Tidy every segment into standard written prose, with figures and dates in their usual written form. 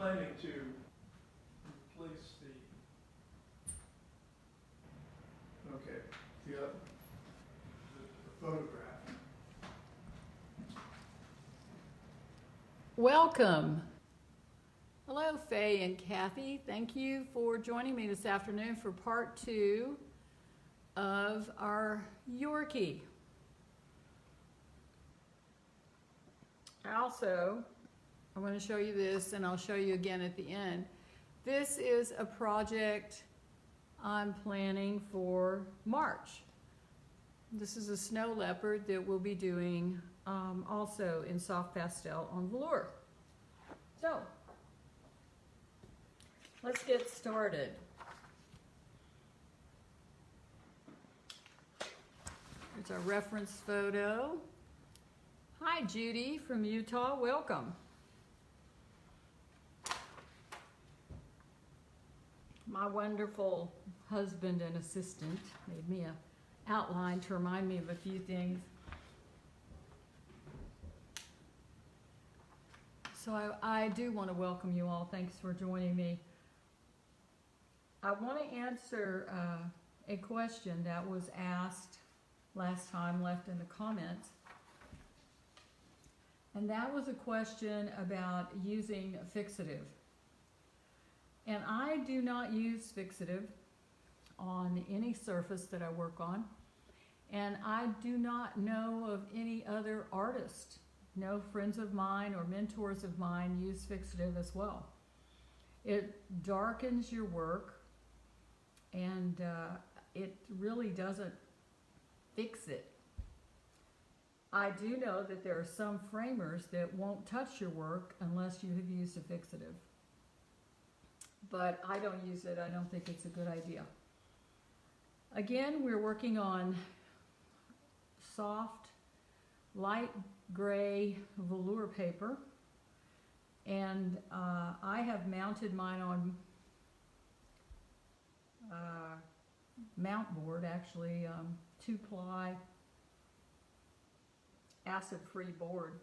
planning to replace the photograph. Welcome. Hello, Faye and Kathy. Thank you for joining me this afternoon for part 2 of our Yorkie. I'm going to show you this, and I'll show you again at the end. This is a project I'm planning for March. This is a snow leopard that we'll be doing also in soft pastel on velour. So, let's get started. Here's our reference photo. Hi, Judy from Utah. Welcome. My wonderful husband and assistant made me an outline to remind me of a few things. So I do want to welcome you all. Thanks for joining me. I want to answer a question that was asked last time, left in the comments. And that was a question about using fixative. And I do not use fixative on any surface that I work on. And I do not know of any other artist. No friends of mine or mentors of mine use fixative as well. It darkens your work, and it really doesn't fix it. I do know that there are some framers that won't touch your work unless you have used a fixative. But I don't use it. I don't think it's a good idea. Again, we're working on soft, light gray velour paper. And I have mounted mine on mount board, actually, 2-ply acid-free board.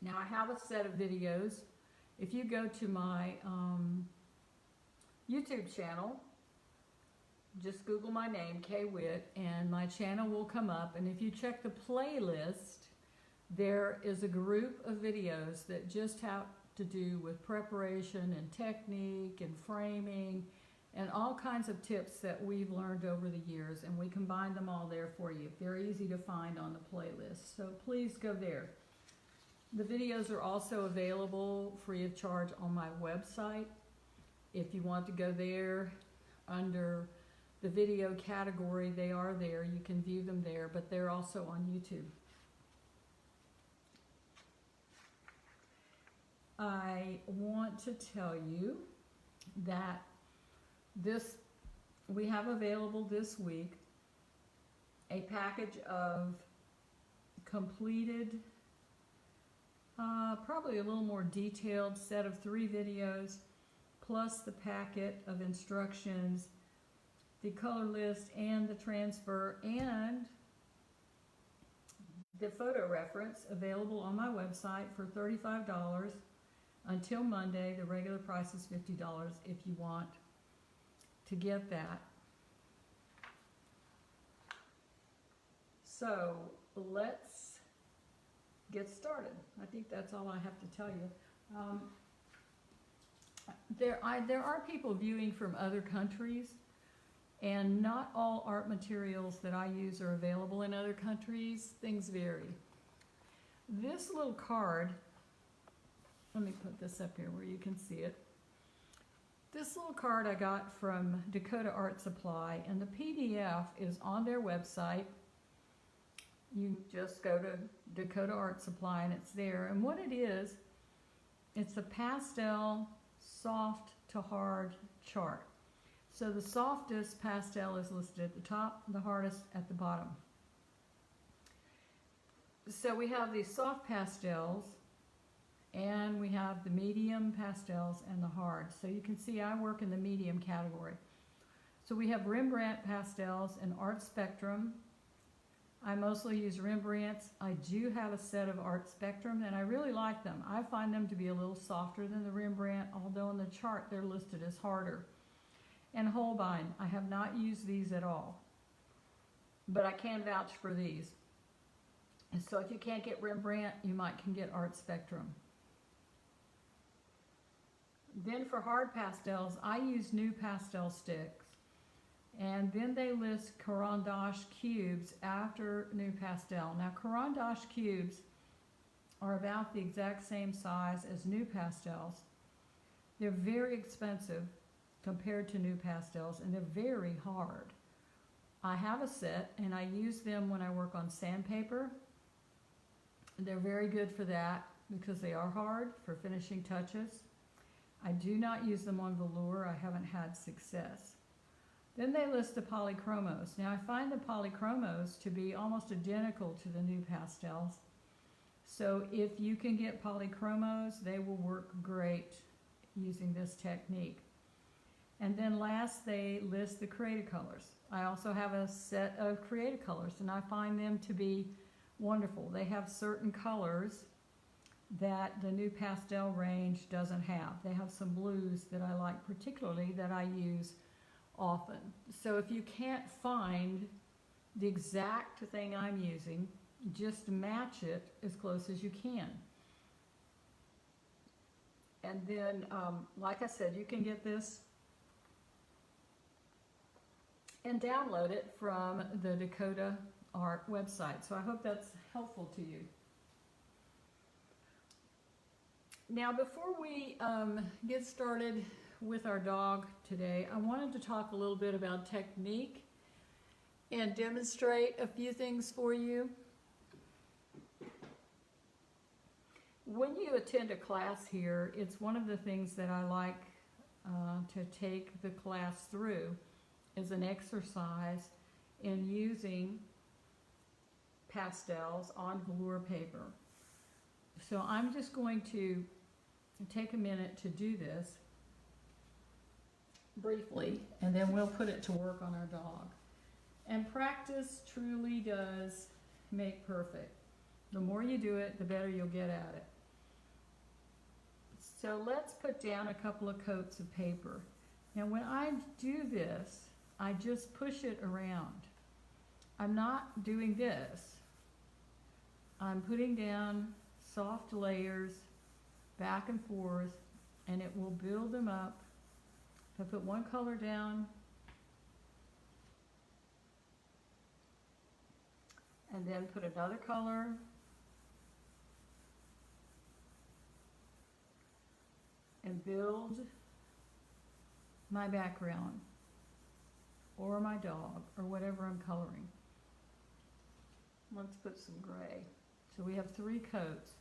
Now I have a set of videos. If you go to my YouTube channel, just Google my name, Kay Witt, and my channel will come up. And if you check the playlist, there is a group of videos that just have to do with preparation and technique and framing and all kinds of tips that we've learned over the years, and we combine them all there for you. Very easy to find on the playlist, so please go there. The videos are also available free of charge on my website. If you want to go there under the video category, they are there. You can view them there, but they're also on YouTube. I want to tell you that we have available this week a package of completed, probably a little more detailed set of 3 videos, plus the packet of instructions, the color list, and the transfer, and the photo reference available on my website for $35 until Monday. The regular price is $50 if you want to get that. So let's get started. I think that's all I have to tell you. There are people viewing from other countries, and not all art materials that I use are available in other countries. Things vary. This little card, let me put this up here where you can see it. This little card I got from Dakota Art Supply, and the PDF is on their website. You just go to Dakota Art Supply and it's there. And what it is, it's a pastel soft to hard chart. So the softest pastel is listed at the top, the hardest at the bottom. So we have these soft pastels, and we have the medium pastels and the hard. So you can see I work in the medium category. So we have Rembrandt pastels and Art Spectrum. I mostly use Rembrandts. I do have a set of Art Spectrum, and I really like them. I find them to be a little softer than the Rembrandt, although in the chart they're listed as harder. And Holbein, I have not used these at all, but I can vouch for these. And so if you can't get Rembrandt, you might can get Art Spectrum. Then for hard pastels, I use new pastel sticks. And then they list Caran d'Ache cubes after new pastel. Now Caran d'Ache cubes are about the exact same size as new pastels. They're very expensive compared to new pastels, and they're very hard. I have a set, and I use them when I work on sandpaper. They're very good for that because they are hard for finishing touches. I do not use them on velour. I haven't had success. Then they list the Polychromos. Now I find the Polychromos to be almost identical to the new pastels. So if you can get Polychromos, they will work great using this technique. And then last, they list the Create-A-Colors. I also have a set of Create-A-Colors, and I find them to be wonderful. They have certain colors that the new pastel range doesn't have. They have some blues that I like particularly that I use often. So if you can't find the exact thing I'm using, just match it as close as you can. And then, like I said, you can get this and download it from the Dakota Art website. So I hope that's helpful to you. Now, before we get started with our dog today, I wanted to talk a little bit about technique and demonstrate a few things for you. When you attend a class here, it's one of the things that I like to take the class through as an exercise in using pastels on velour paper. So I'm just going to take a minute to do this briefly, and then we'll put it to work on our dog. And practice truly does make perfect. The more you do it, the better you'll get at it. So let's put down a couple of coats of paper. Now when I do this, I just push it around. I'm not doing this. I'm putting down soft layers back and forth, and it will build them up. If I put one color down, and then put another color, and build my background, or my dog, or whatever I'm coloring. Let's put some gray. So we have 3 coats.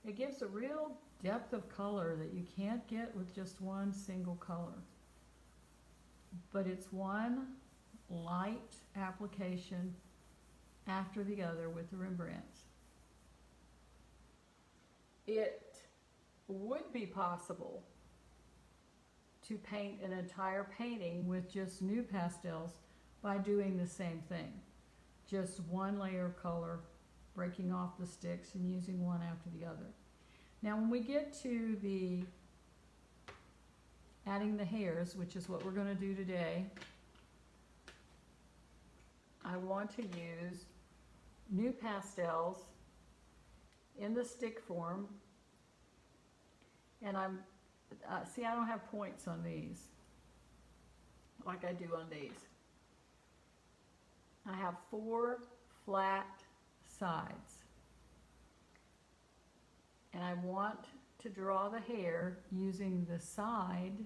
It gives a real depth of color that you can't get with just one single color. But it's one light application after the other with the Rembrandts. It would be possible to paint an entire painting with just new pastels by doing the same thing. Just one layer of color, breaking off the sticks and using one after the other. Now when we get to the adding the hairs, which is what we're going to do today, I want to use new pastels in the stick form, and I'm see, I don't have points on these like I do on these. I have 4 flat sides, and I want to draw the hair using the side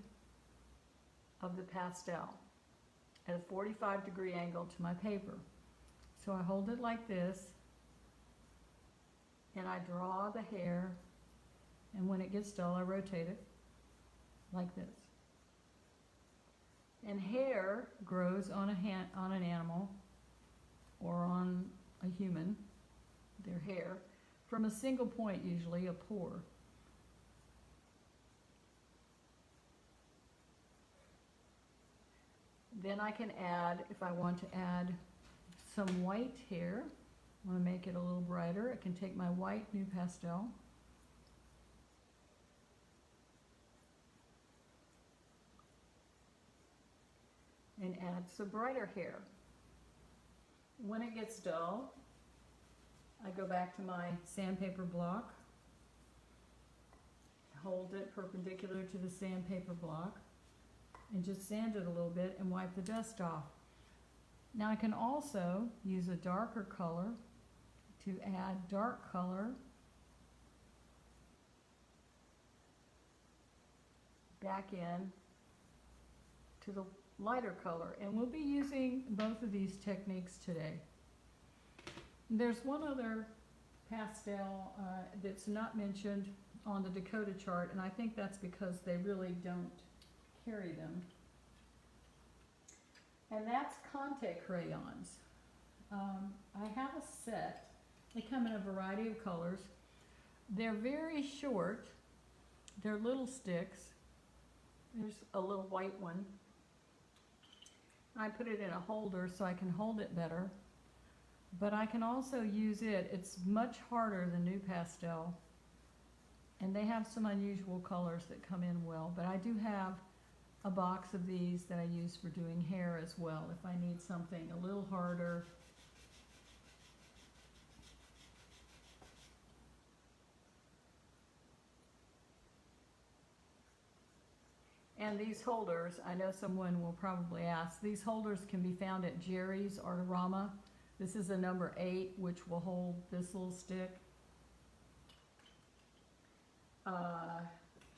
of the pastel at a 45-degree angle to my paper. So I hold it like this, and I draw the hair, and when it gets dull I rotate it like this. And hair grows on an animal or on a human, their hair, from a single point, usually a pore. Then I can add, if I want to add some white here, I want to make it a little brighter, I can take my white new pastel and add some brighter hair. When it gets dull, I go back to my sandpaper block, hold it perpendicular to the sandpaper block, and just sand it a little bit and wipe the dust off. Now I can also use a darker color to add dark color back in to the lighter color, and we'll be using both of these techniques today. There's one other pastel that's not mentioned on the Dakota chart, and I think that's because they really don't carry them, and that's Conte Crayons. I have a set. They come in a variety of colors. They're very short. They're little sticks. There's a little white one. I put it in a holder so I can hold it better, but I can also use it. It's much harder than new pastel, and they have some unusual colors that come in well, but I do have a box of these that I use for doing hair as well if I need something a little harder. And these holders, I know someone will probably ask, these holders can be found at Jerry's Artorama. This is a number 8, which will hold this little stick.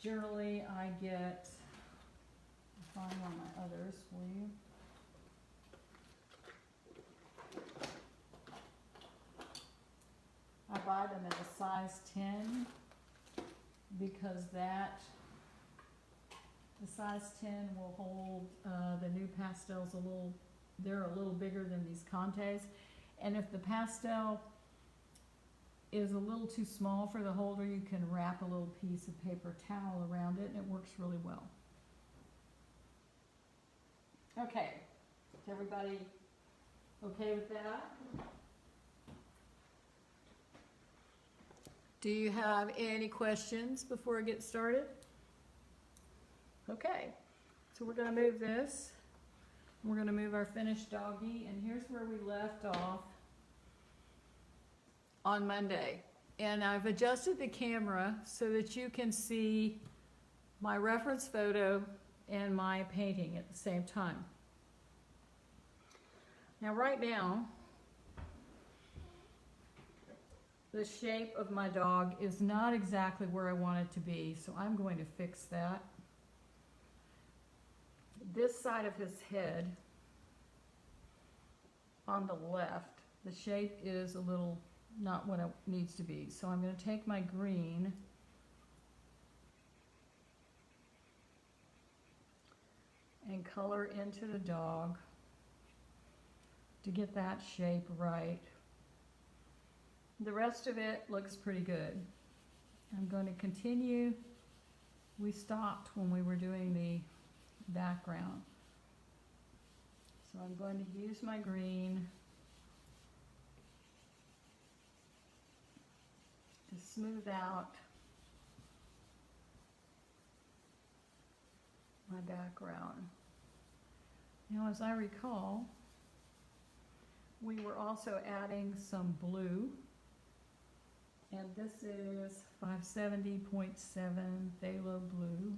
Generally, I get, I'll find one of my others for you. I buy them in a size 10 because the size 10 will hold the new pastels they're a little bigger than these Contes. And if the pastel is a little too small for the holder, you can wrap a little piece of paper towel around it and it works really well. Okay, is everybody okay with that? Do you have any questions before I get started? Okay, so we're going to move this. We're going to move our finished doggy, and here's where we left off on Monday. And I've adjusted the camera so that you can see my reference photo and my painting at the same time. Now right now, the shape of my dog is not exactly where I want it to be, so I'm going to fix that. This side of his head on the left, the shape is a little not what it needs to be. So I'm going to take my green and color into the dog to get that shape right. The rest of it looks pretty good. I'm going to continue. We stopped when we were doing the background. So I'm going to use my green to smooth out my background. Now, as I recall, we were also adding some blue, and this is 570.7 Phthalo blue.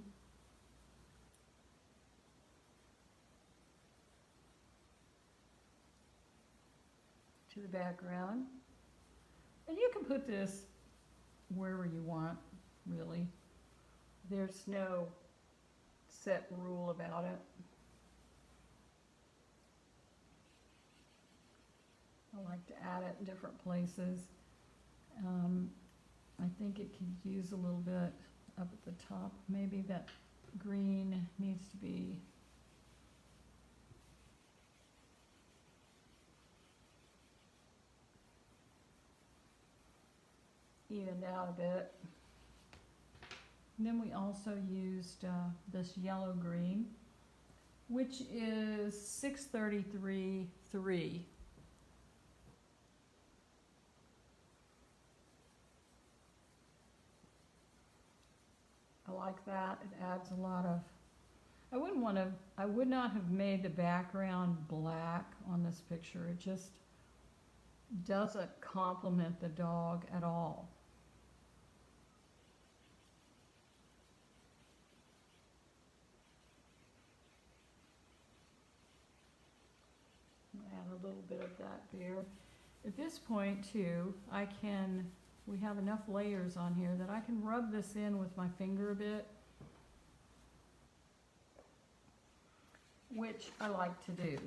To the background. And you can put this wherever you want, really. There's no set rule about it. I like to add it in different places. I think it could use a little bit up at the top. Maybe that green needs to be evened out a bit. And then we also used this yellow green which is 633.3. I like that. It adds a lot of, I would not have made the background black on this picture. It just doesn't complement the dog at all. Add a little bit of that there. At this point too, we have enough layers on here that I can rub this in with my finger a bit, which I like to do.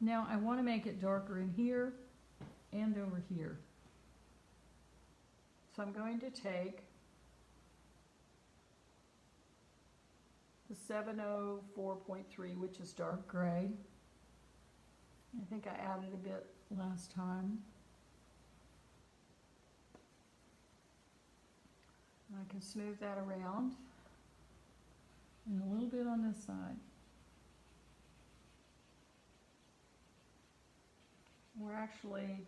Now I want to make it darker in here and over here. So I'm going to take the 704.3, which is dark gray. I think I added a bit last time. I can smooth that around, and a little bit on this side. We're actually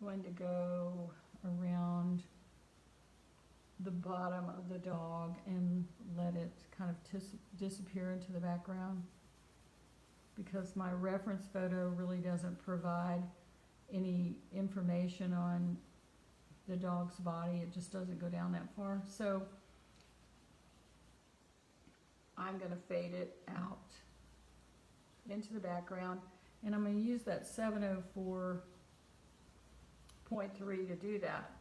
going to go around the bottom of the dog and let it kind of disappear into the background, because my reference photo really doesn't provide any information on the dog's body. It just doesn't go down that far. So I'm going to fade it out into the background, and I'm going to use that 704.3 to do that.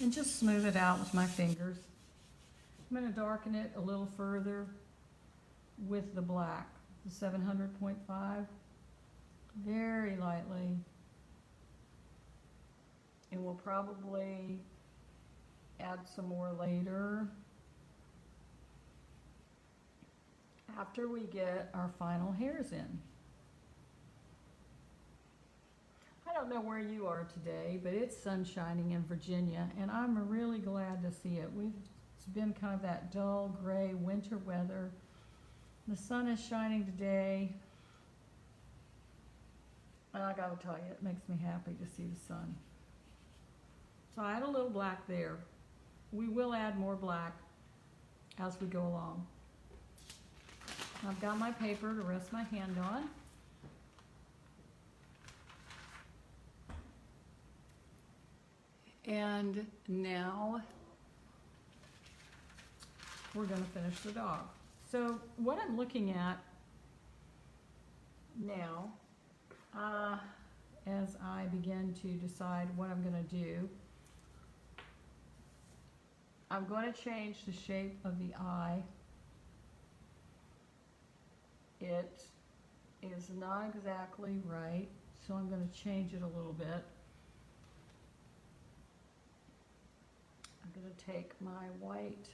And just smooth it out with my fingers. I'm going to darken it a little further with the black, the 700.5, very lightly. And we'll probably add some more later after we get our final hairs in. I don't know where you are today, but it's sun shining in Virginia, and I'm really glad to see it. It's been kind of that dull gray winter weather. The sun is shining today, and I gotta tell you, it makes me happy to see the sun. So I add a little black there. We will add more black as we go along. I've got my paper to rest my hand on. And now we're going to finish the dog. So what I'm looking at now, as I begin to decide what I'm going to do, I'm going to change the shape of the eye. It is not exactly right, so I'm going to change it a little bit. I'm going to take my white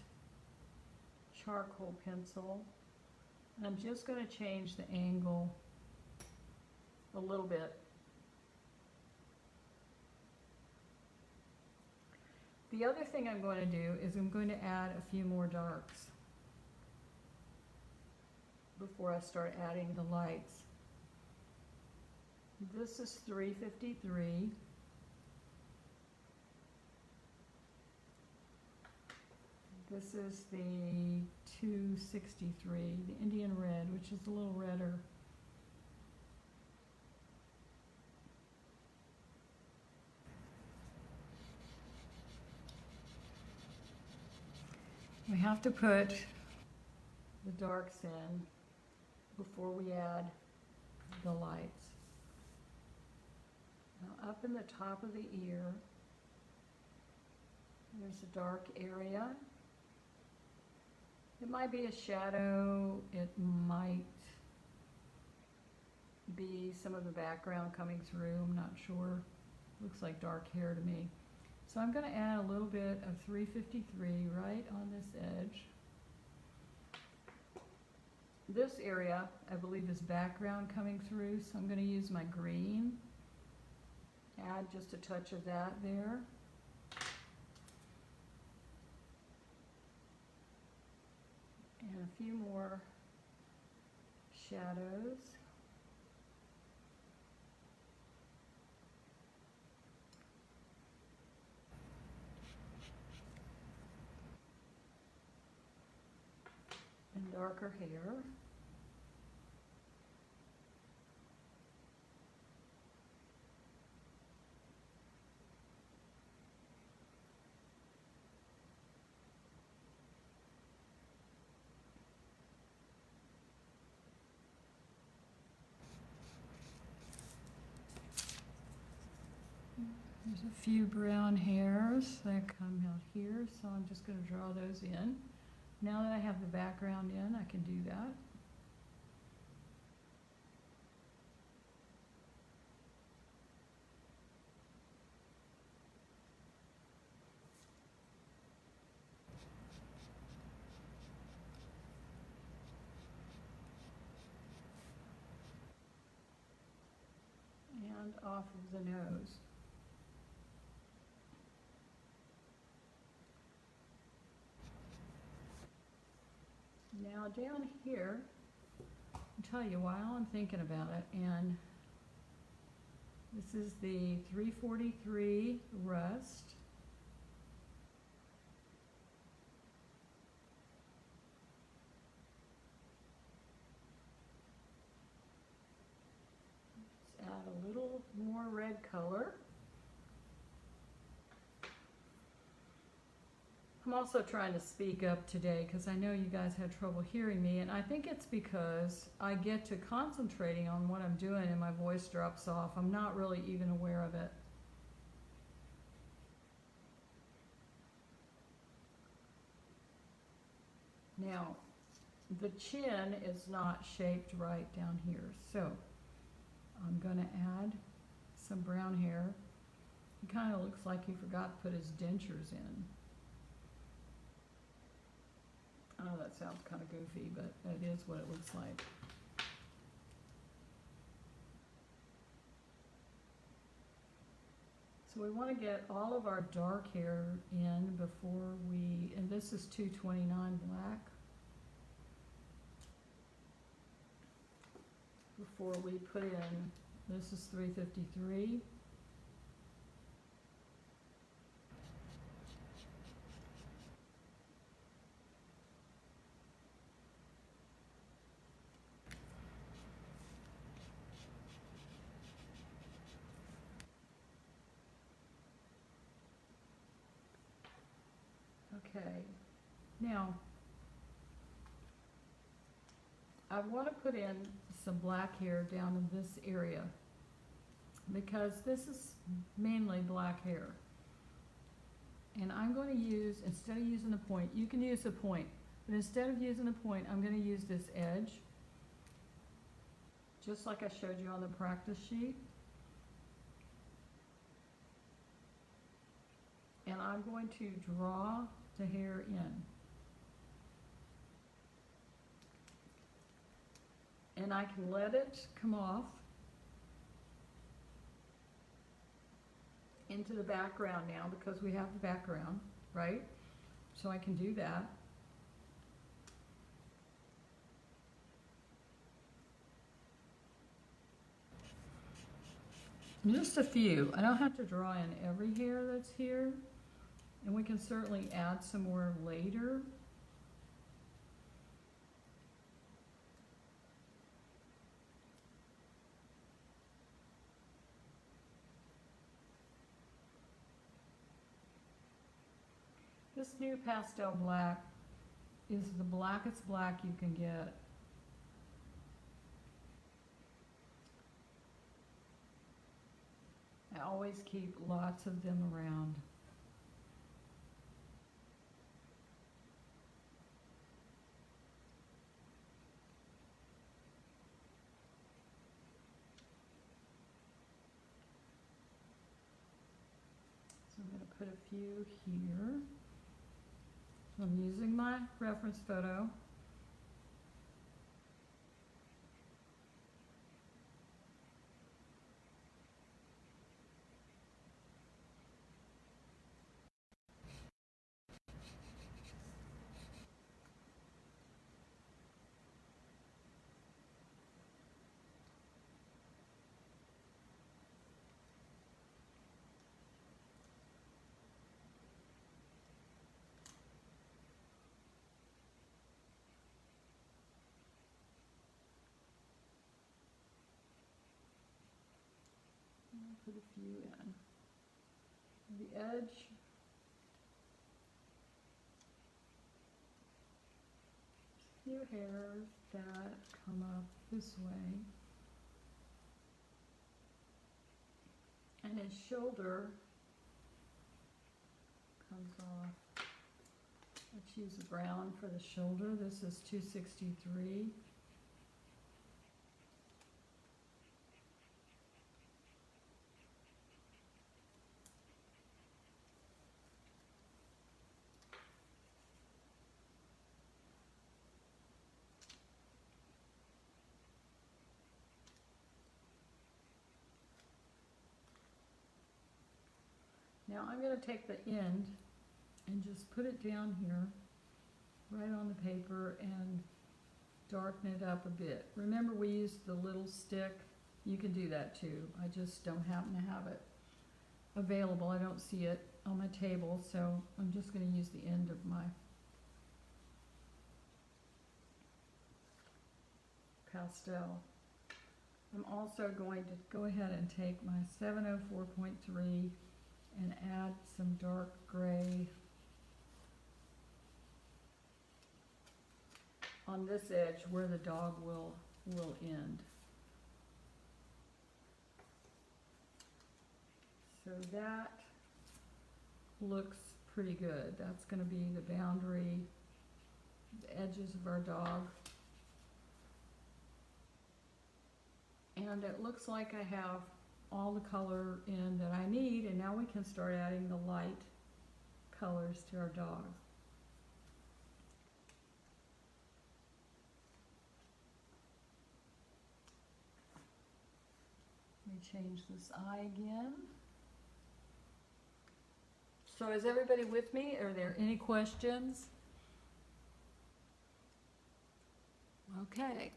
charcoal pencil, and I'm just going to change the angle a little bit. The other thing I'm going to do is I'm going to add a few more darks before I start adding the lights. This is 353. This is the 263, the Indian red, which is a little redder. We have to put the darks in before we add the lights. Now up in the top of the ear, there's a dark area. It might be a shadow, it might be some of the background coming through, I'm not sure. Looks like dark hair to me. So I'm going to add a little bit of 353 right on this edge. this area, I believe, is background coming through, so I'm going to use my green. Add just a touch of that there. And a few more shadows. And darker hair. There's a few brown hairs that come out here, so I'm just going to draw those in. Now that I have the background in, I can do that. And off of the nose. Now down here, I'll tell you while I'm thinking about it, and this is the 343 Rust. Let's add a little more red color. I'm also trying to speak up today because I know you guys had trouble hearing me, and I think it's because I get to concentrating on what I'm doing and my voice drops off. I'm not really even aware of it. Now, the chin is not shaped right down here, so I'm going to add some brown hair. He kind of looks like he forgot to put his dentures in. Oh, that sounds kind of goofy, but that is what it looks like. So we want to get all of our dark hair in before we, and this is 229 black, before we put in, this is 353. Okay, now I want to put in some black hair down in this area because this is mainly black hair. And I'm going to use, instead of using a point, you can use a point, but instead of using a point, I'm going to use this edge, just like I showed you on the practice sheet. And I'm going to draw the hair in. And I can let it come off into the background now because we have the background, right? So I can do that. Just a few. I don't have to draw in every hair that's here. And we can certainly add some more later. This new pastel black is the blackest black you can get. I always keep lots of them around. So I'm going to put a few here. I'm using my reference photo. put a few in. The edge. Few hairs that come up this way. And his shoulder comes off. Let's use brown for the shoulder. This is 263. Now I'm going to take the end and just put it down here, right on the paper, and darken it up a bit. Remember, we used the little stick. You can do that too. I just don't happen to have it available. I don't see it on my table, so I'm just going to use the end of my pastel. I'm also going to go ahead and take my 704.3 and add some dark gray on this edge where the dog will end. So that looks pretty good. That's going to be the boundary, the edges of our dog. And it looks like I have all the color in that I need, and now we can start adding the light colors to our dog. Let me change this eye again. So is everybody with me? Are there any questions? Okay.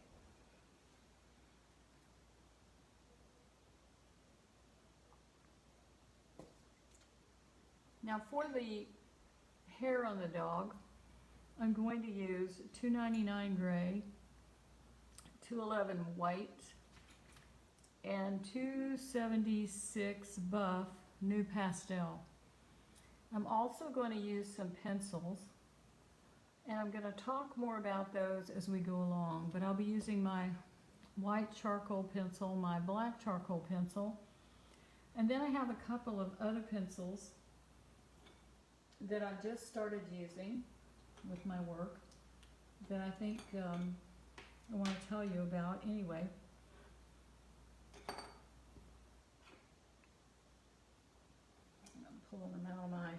Now for the hair on the dog, I'm going to use 299 gray, 211 white, and 276 buff new pastel. I'm also going to use some pencils, and I'm going to talk more about those as we go along, but I'll be using my white charcoal pencil, my black charcoal pencil, and then I have a couple of other pencils that I've just started using with my work that I think I want to tell you about anyway. I'm pulling them out of my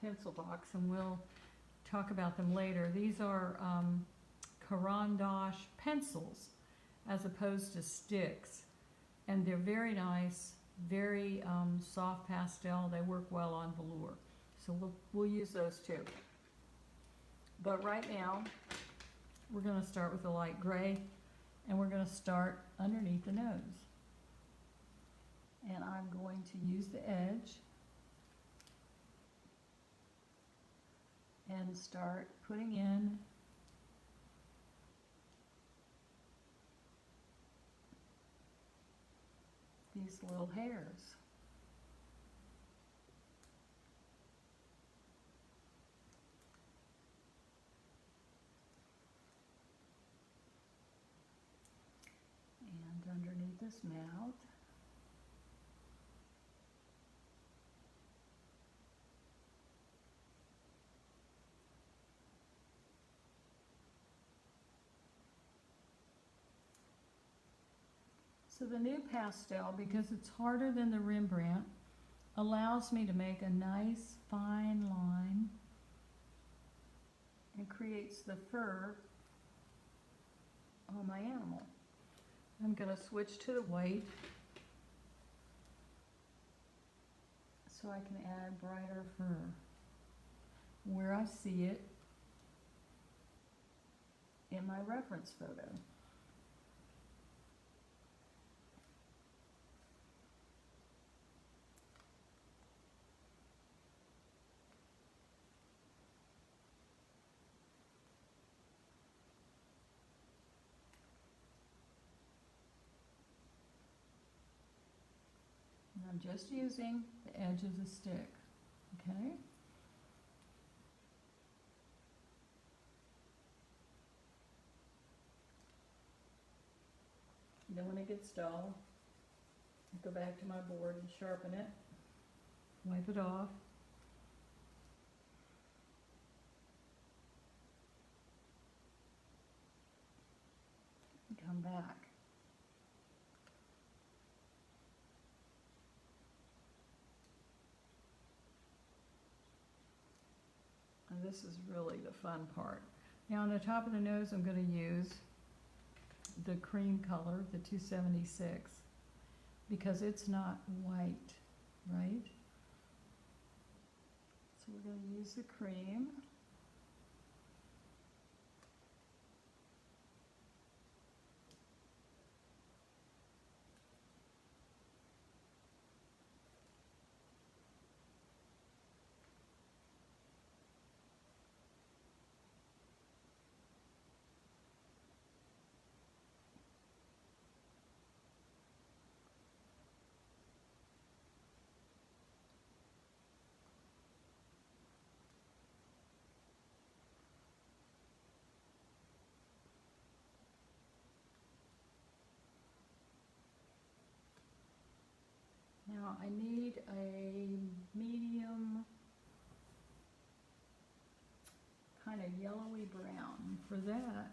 pencil box, and we'll talk about them later. These are Caran pencils as opposed to sticks, and they're very nice, very soft pastel. They work well on velour, so we'll use those too. But right now we're going to start with the light gray, and we're going to start underneath the nose, and I'm going to use the edge and start putting in these little hairs. And underneath this mouth. So the new pastel, because it's harder than the Rembrandt, allows me to make a nice fine line and creates the fur on my animal. I'm going to switch to the white so I can add brighter fur where I see it in my reference photo. I'm just using the edge of the stick, okay? Then when it gets dull, I go back to my board and sharpen it, wipe it off. And come back. And this is really the fun part. Now on the top of the nose I'm going to use the cream color, the 276, because it's not white, right? So we're going to use the cream. Now I need a medium kind of yellowy brown. For that,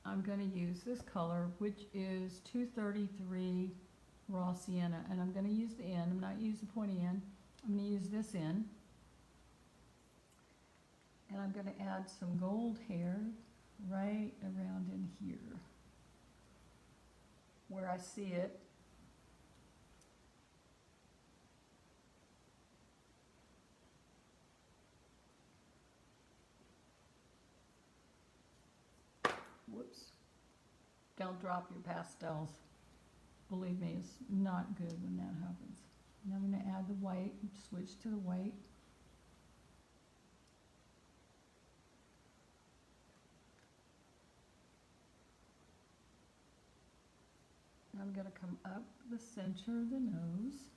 I'm going to use this color, which is 233 raw sienna, and I'm going to use the end. I'm not using the pointy end. I'm going to use this end, and I'm going to add some gold hair right around in here where I see it. Whoops. Don't drop your pastels. Believe me, it's not good when that happens. Now I'm going to add the white, switch to the white. I'm going to come up the center of the nose,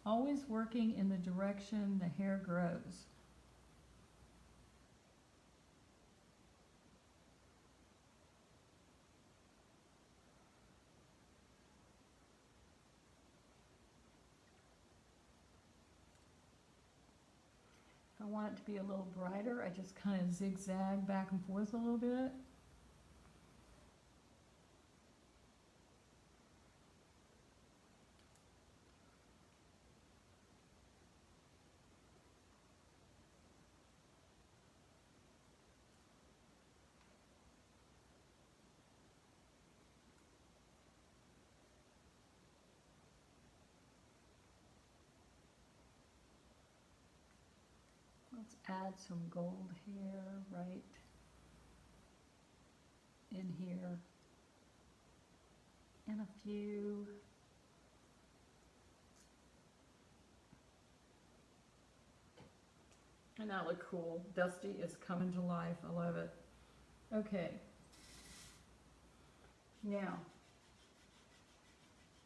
always working in the direction the hair grows. If I want it to be a little brighter, I just kind of zigzag back and forth a little bit. Let's add some gold hair right in here, and a few and that look cool. Dusty is coming to life. I love it. Okay, now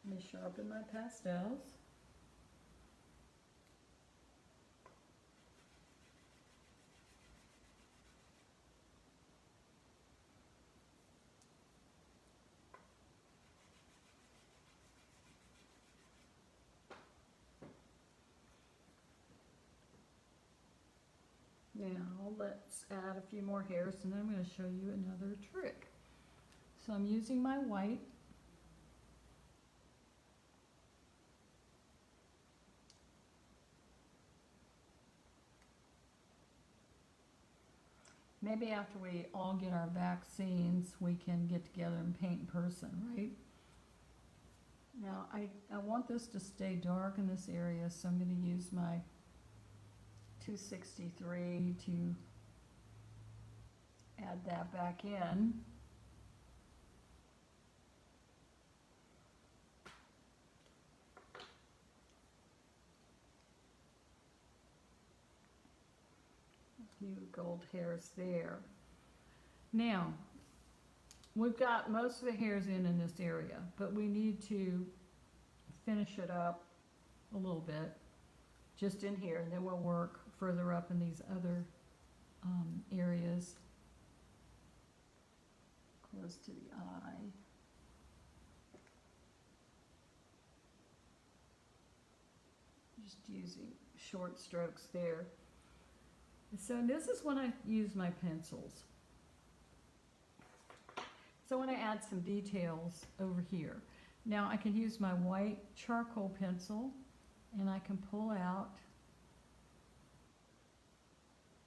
let me sharpen my pastels. Now let's add a few more hairs, and then I'm going to show you another trick. So I'm using my white. Maybe after we all get our vaccines, we can get together and paint in person, right? Now I want this to stay dark in this area, so I'm going to use my 263 to add that back in. A few gold hairs there. Now, we've got most of the hairs in this area, but we need to finish it up a little bit, just in here, and then we'll work further up in these other areas close to the eye. Just using short strokes there. So this is when I use my pencils. So I want to add some details over here. Now I can use my white charcoal pencil and I can pull out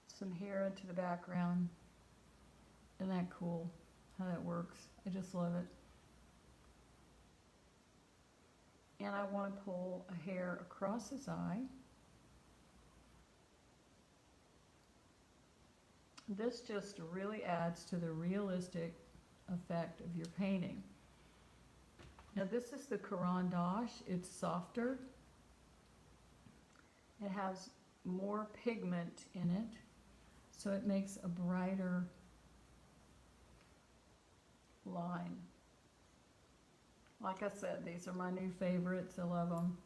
some hair into the background. Isn't that cool how that works? I just love it. And I want to pull a hair across his eye. This just really adds to the realistic effect of your painting. Now this is the Caran d'Ache. It's softer. It has more pigment in it, so it makes a brighter line. Like I said, these are my new favorites. I love them.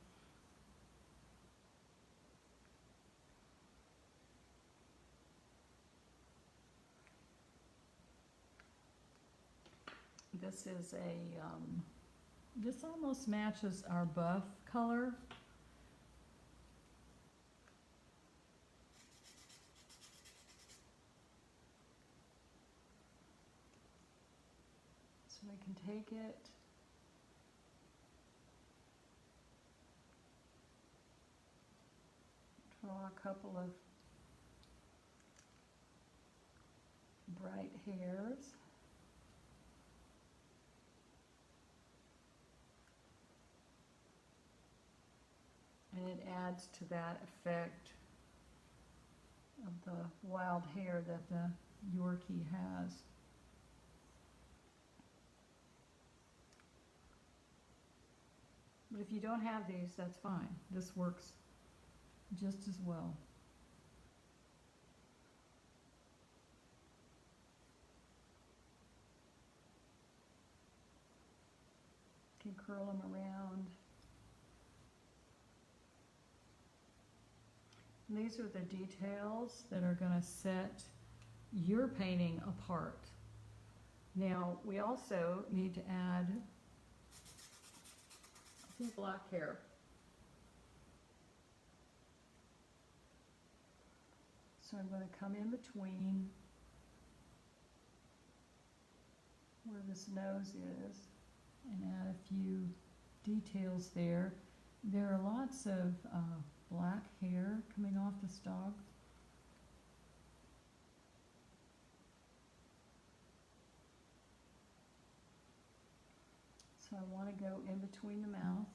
This is this almost matches our buff color. So I can take it, draw a couple of bright hairs. And it adds to that effect of the wild hair that the Yorkie has. But if you don't have these, that's fine. This works just as well. You can curl them around. And these are the details that are going to set your painting apart. Now, we also need to add some black hair. So I'm going to come in between where this nose is and add a few details there. There are lots of black hair coming off the stalk. So I want to go in between the mouth.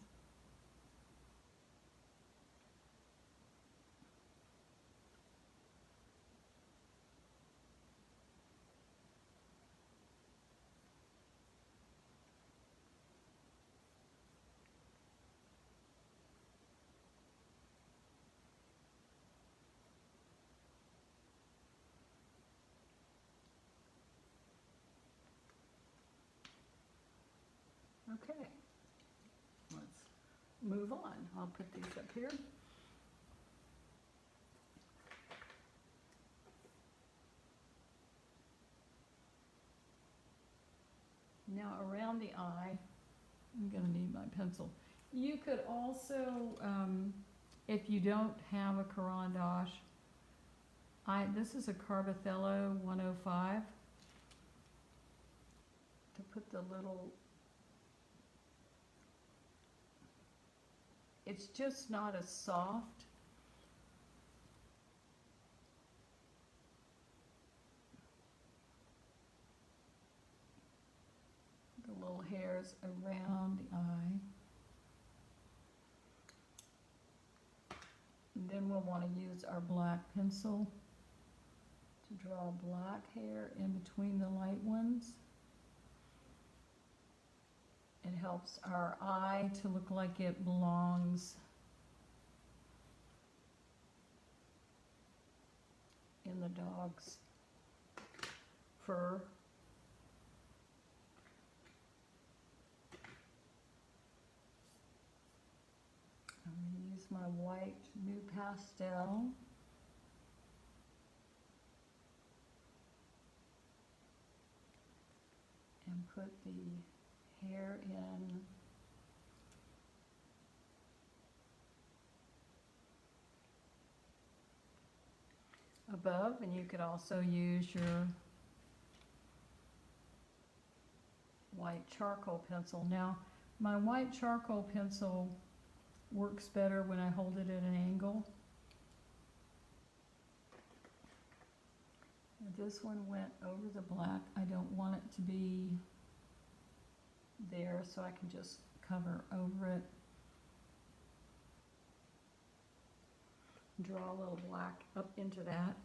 Okay, let's move on. I'll put these up here. Now around the eye, I'm going to need my pencil. You could also, if you don't have a Caran d'Ache, this is a Carbothello 105, to put the little, it's just not as soft. The little hairs around the eye. And then we'll want to use our black pencil to draw black hair in between the light ones. It helps our eye to look like it belongs in the dog's fur. white new pastel. And put the hair in. Above, and you could also use your white charcoal pencil. Now, my white charcoal pencil works better when I hold it at an angle. This one went over the black. I don't want it to be there, so I can just cover over it. Draw a little black up into that.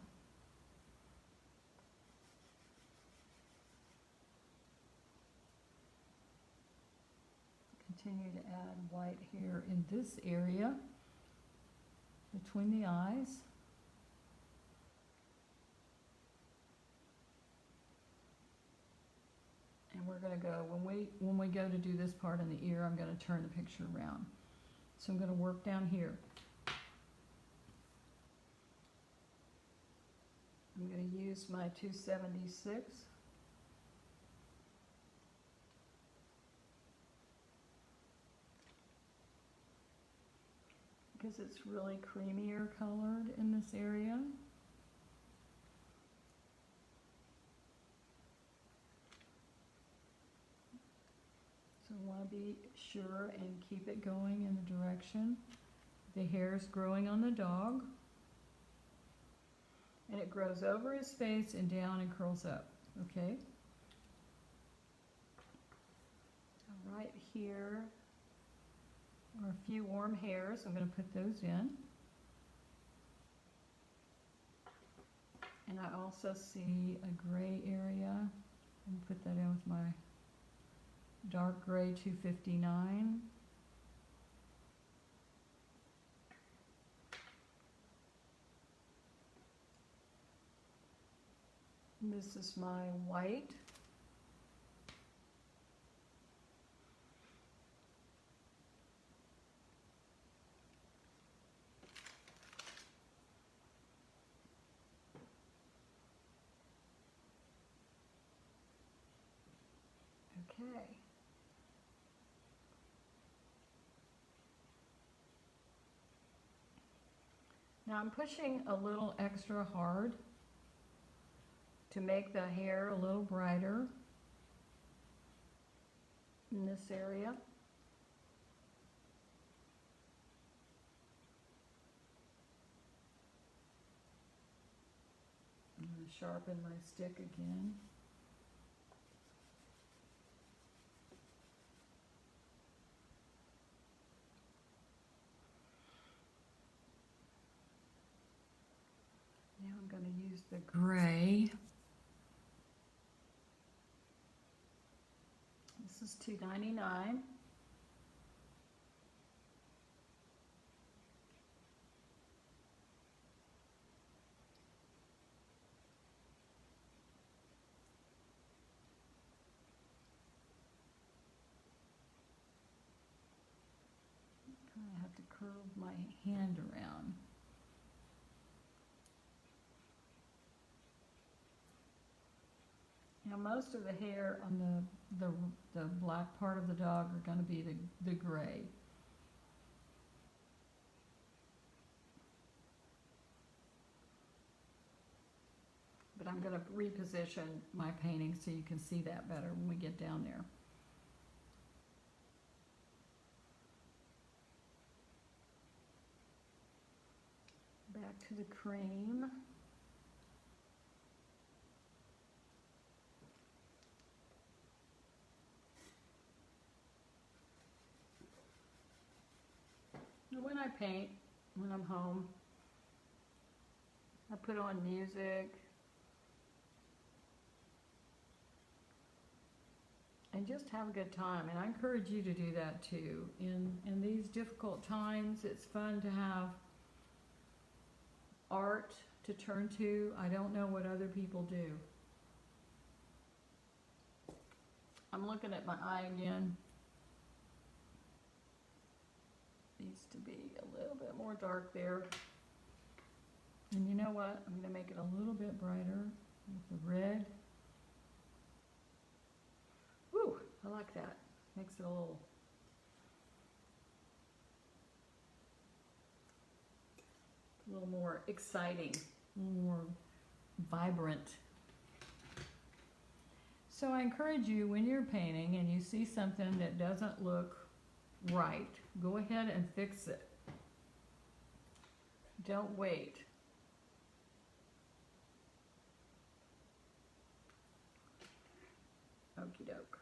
Continue to add white here in this area between the eyes. And we're going to go, when we go to do this part in the ear, I'm going to turn the picture around. So I'm going to work down here. I'm going to use my 276. Because it's really creamier colored in this area. So I want to be sure and keep it going in the direction. The hair is growing on the dog. And it grows over his face and down and curls up, okay? Right here are a few warm hairs. I'm going to put those in. And I also see a gray area. And put that in with my dark gray 259. This is my white. Okay. Now I'm pushing a little extra hard to make the hair a little brighter in this area. I'm going to sharpen my stick again. Now I'm going to use the gray. This is $2.99. I have to curve my hand around. Now most of the hair on the black part of the dog are going to be the gray. But I'm going to reposition my painting so you can see that better when we get down there. Back to the cream. When I paint, when I'm home, I put on music and just have a good time. And I encourage you to do that too. In these difficult times, it's fun to have art to turn to. I don't know what other people do. I'm looking at my eye again. The needs to be a little bit more dark there. And you know what? I'm going to make it a little bit brighter with the red. Woo! I like that. Makes it a little more exciting, a little more vibrant. So I encourage you, when you're painting and you see something that doesn't look right, go ahead and fix it. Don't wait. Okie doke.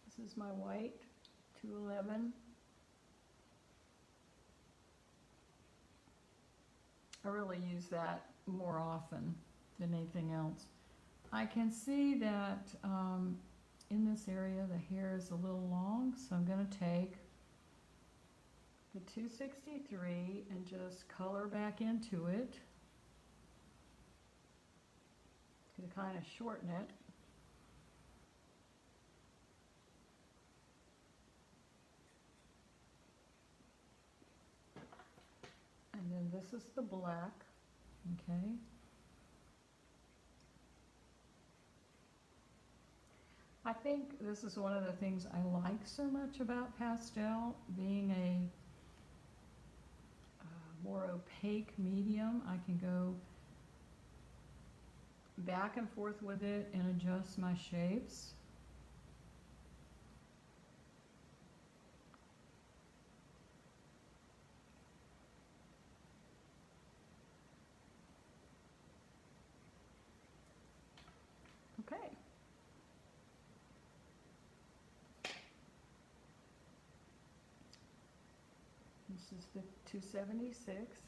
This is my white, 211. I really use that more often than anything else. I can see that in this area the hair is a little long, so I'm going to take the 263 and just color back into it to kind of shorten it. And then this is the black, okay? I think this is one of the things I like so much about pastel, being a more opaque medium. I can go back and forth with it and adjust my shapes. Okay. This is the 276.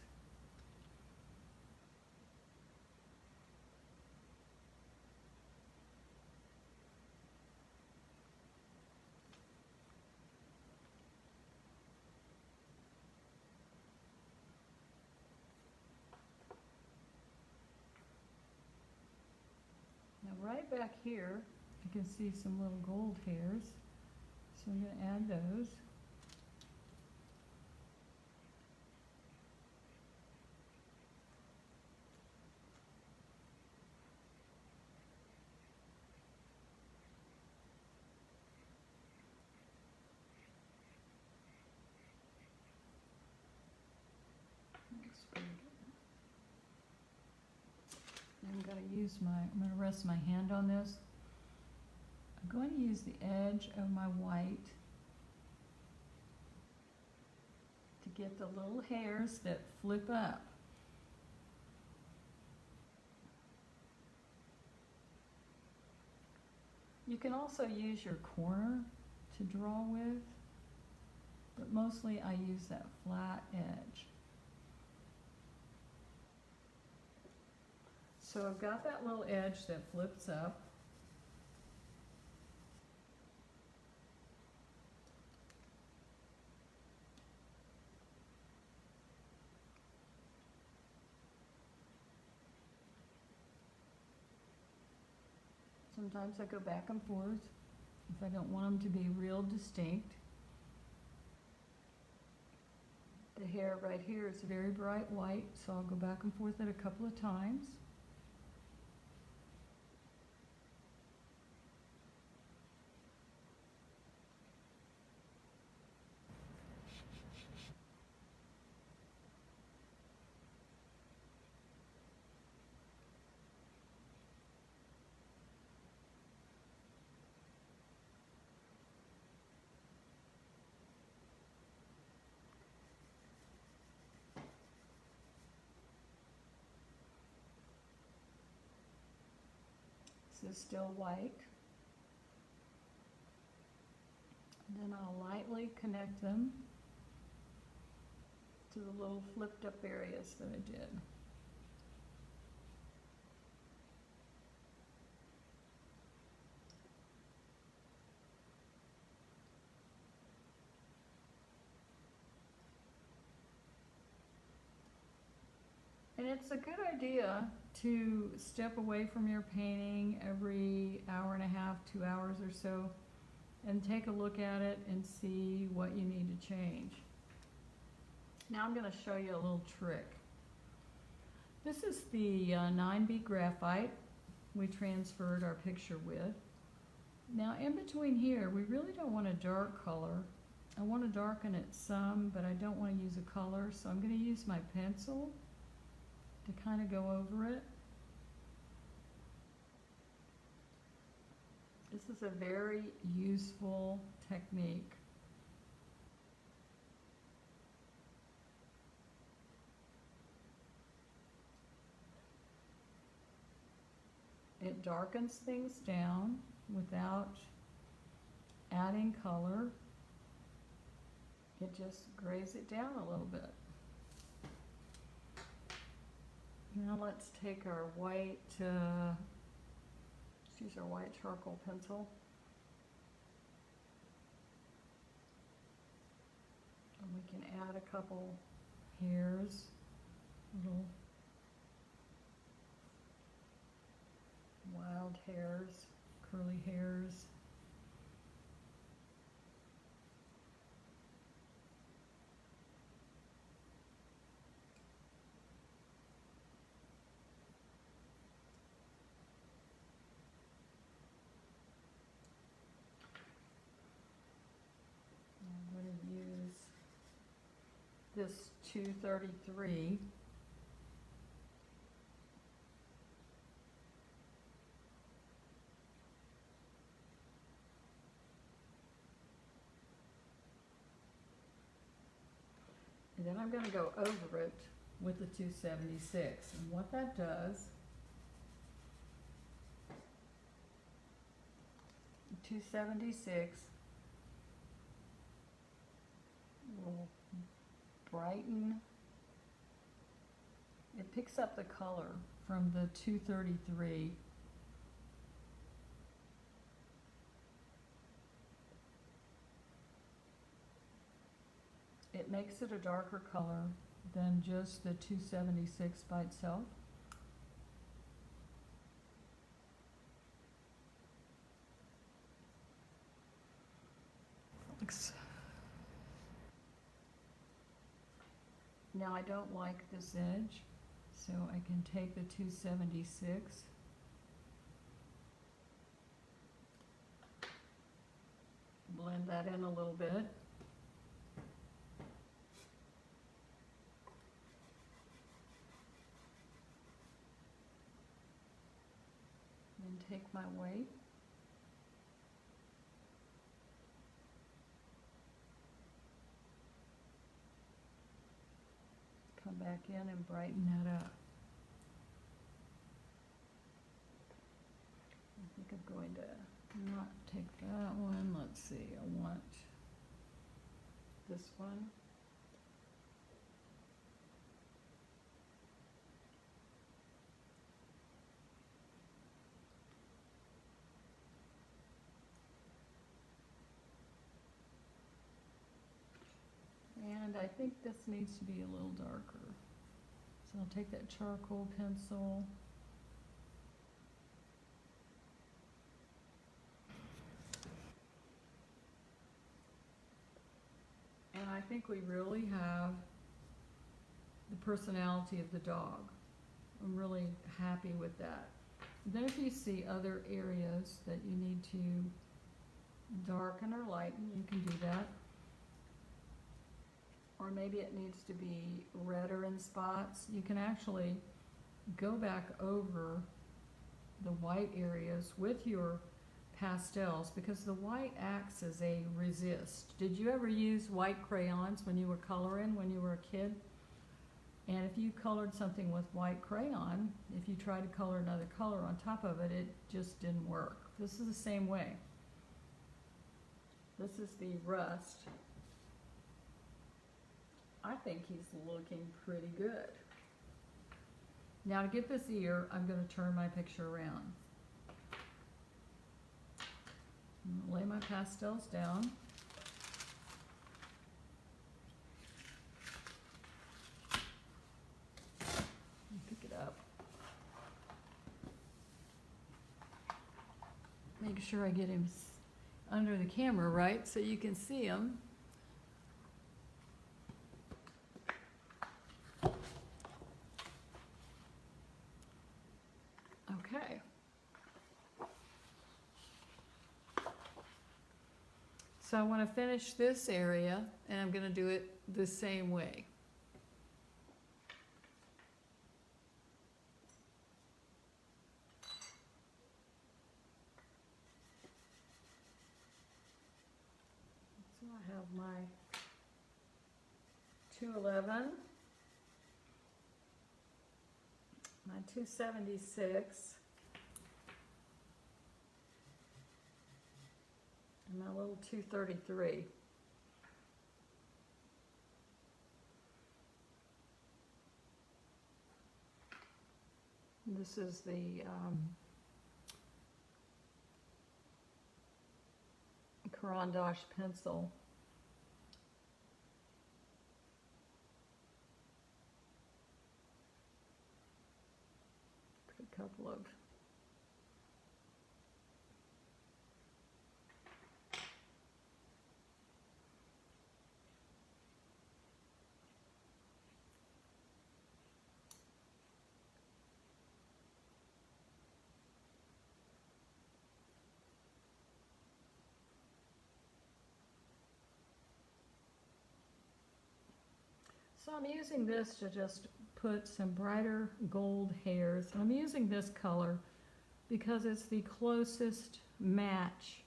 Now right back here, you can see some little gold hairs. So I'm going to add those. I'm going to rest my hand on this. I'm going to use the edge of my white to get the little hairs that flip up. You can also use your corner to draw with, but mostly I use that flat edge. So I've got that little edge that flips up. Sometimes I go back and forth if I don't want them to be real distinct. The hair right here is very bright white, so I'll go back and forth it a couple of times. This is still white. And then I'll lightly connect them to the little flipped up areas that I did. And it's a good idea to step away from your painting every hour and a half, 2 hours or so, and take a look at it and see what you need to change. Now I'm going to show you a little trick. This is the 9B graphite we transferred our picture with. Now in between here, we really don't want a dark color. I want to darken it some, but I don't want to use a color, so I'm going to use my pencil to kind of go over it. This is a very useful technique. It darkens things down without adding color. It just grays it down a little bit. Now let's take our white, let's use our white charcoal pencil. And we can add a couple hairs, little wild hairs, curly hairs. I'm going to use this 233. And then I'm going to go over it with the 276. And what that does, 276 will brighten, it picks up the color from the 233. It makes it a darker color than just the 276 by itself. Now I don't like this edge, so I can take the 276, blend that in a little bit. And take my white. Come back in and brighten that up. I think I'm going to not take that one. Let's see, I want this one. And I think this needs to be a little darker. So I'll take that charcoal pencil. And I think we really have the personality of the dog. I'm really happy with that. Then if you see other areas that you need to darken or lighten, you can do that. Or maybe it needs to be redder in spots. You can actually go back over the white areas with your pastels, because the white acts as a resist. Did you ever use white crayons when you were coloring when you were a kid? And if you colored something with white crayon, if you tried to color another color on top of it, it just didn't work. This is the same way. This is the rust. I think he's looking pretty good. Now to get this ear, I'm going to turn my picture around. I'm going to lay my pastels down. sure I get him under the camera right so you can see him. Okay. So I want to finish this area, and I'm going to do it the same way. So I have my 211, my 276, and my little 233. This is the Crayons pencil. Put a couple of So I'm using this to just put some brighter gold hairs. And I'm using this color because it's the closest match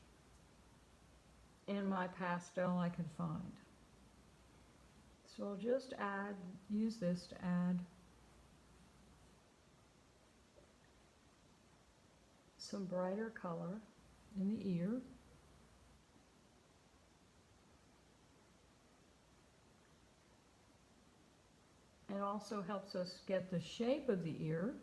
in my pastel I can find. So I'll just use this to add some brighter color in the ear. It also helps us get the shape of the ear.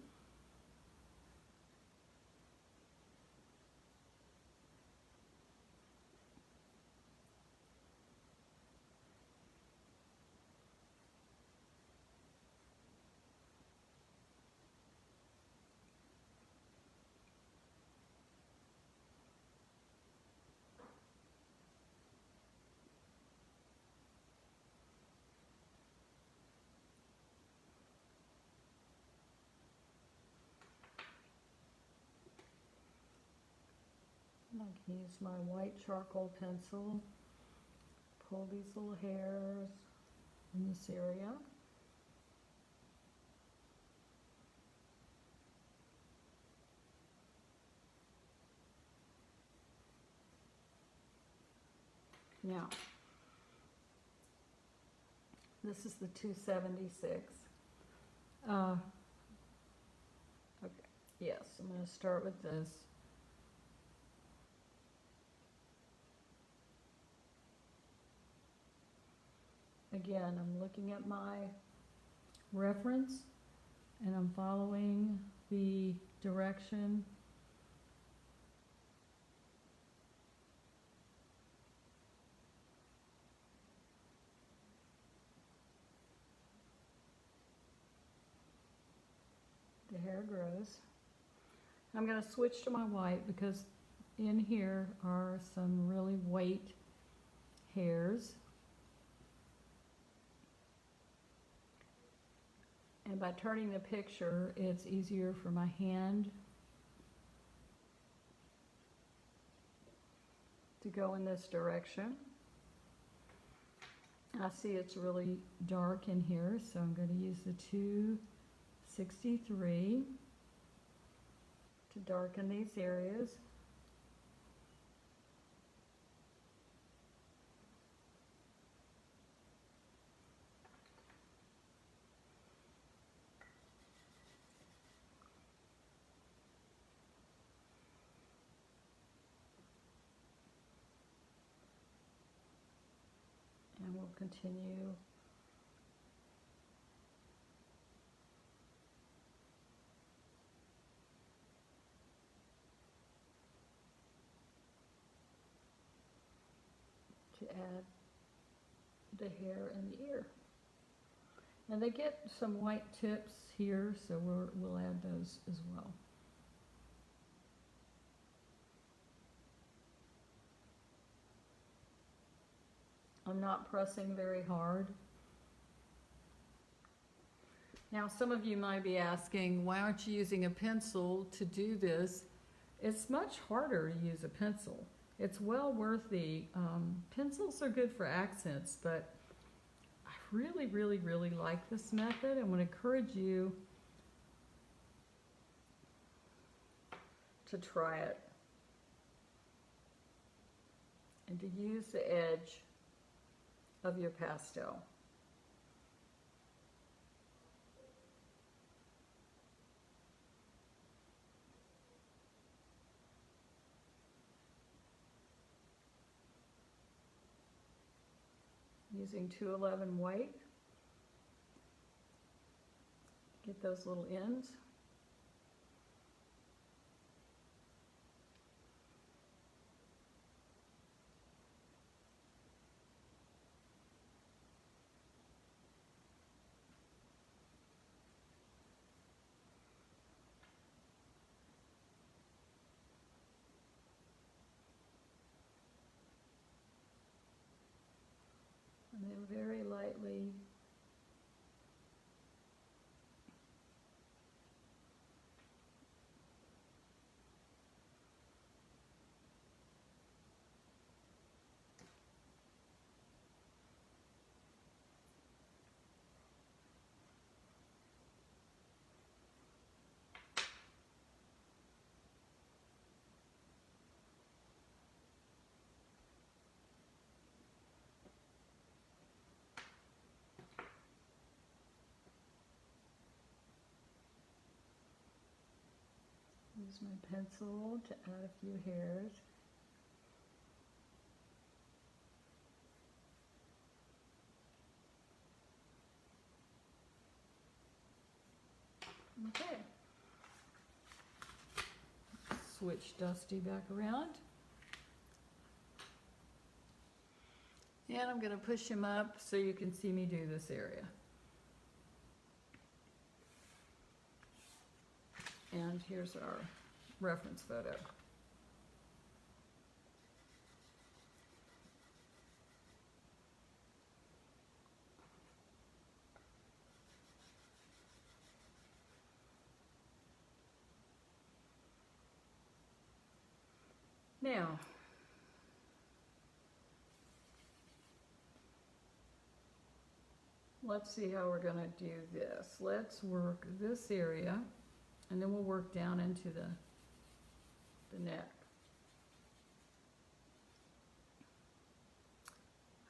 I can use my white charcoal pencil, pull these little hairs in this area. Now, this is the 276. Okay, yes, I'm going to start with this. Again, I'm looking at my reference and I'm following the direction the hair grows. I'm going to switch to my white because in here are some really white hairs. And by turning the picture, it's easier for my hand to go in this direction. I see it's really dark in here, so I'm going to use the 263 to darken these areas. And we'll continue to add the hair and the ear. And they get some white tips here, so we'll add those as well. I'm not pressing very hard. Now, some of you might be asking, why aren't you using a pencil to do this? It's much harder to use a pencil. It's well worth the, pencils are good for accents, but I really, really, really like this method. I want to encourage you to try it and to use the edge of your pastel. Using 211 white, get those little ends. And then very lightly use my pencil to add a few hairs. Okay. Switch Dusty back around. And I'm going to push him up so you can see me do this area. And here's our reference photo. Now, let's see how we're going to do this. Let's work this area, and then we'll work down into the neck.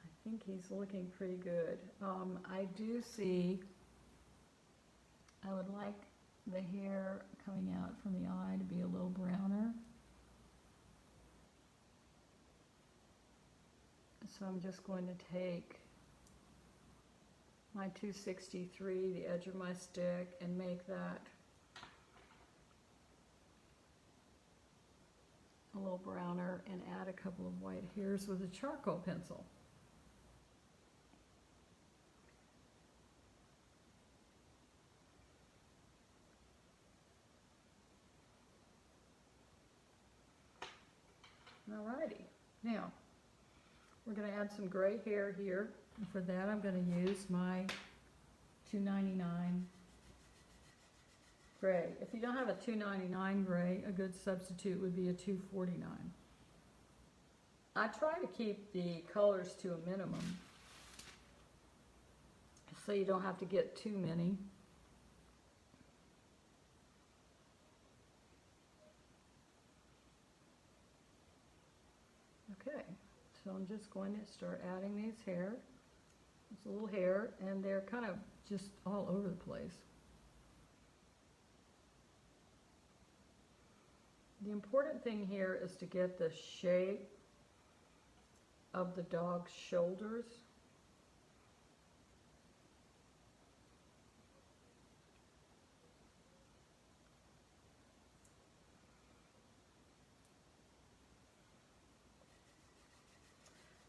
I think he's looking pretty good. I do see, I would like the hair coming out from the eye to be a little browner. So I'm just going to take my 263, the edge of my stick, and make that a little browner and add a couple of white hairs with a charcoal pencil. Alrighty, now we're going to add some gray hair here, and for that I'm going to use my 299 gray. If you don't have a 299 gray, a good substitute would be a 249. I try to keep the colors to a minimum so you don't have to get too many. Okay, so I'm just going to start adding these hair. It's a little hair, and they're kind of just all over the place. The important thing here is to get the shape of the dog's shoulders.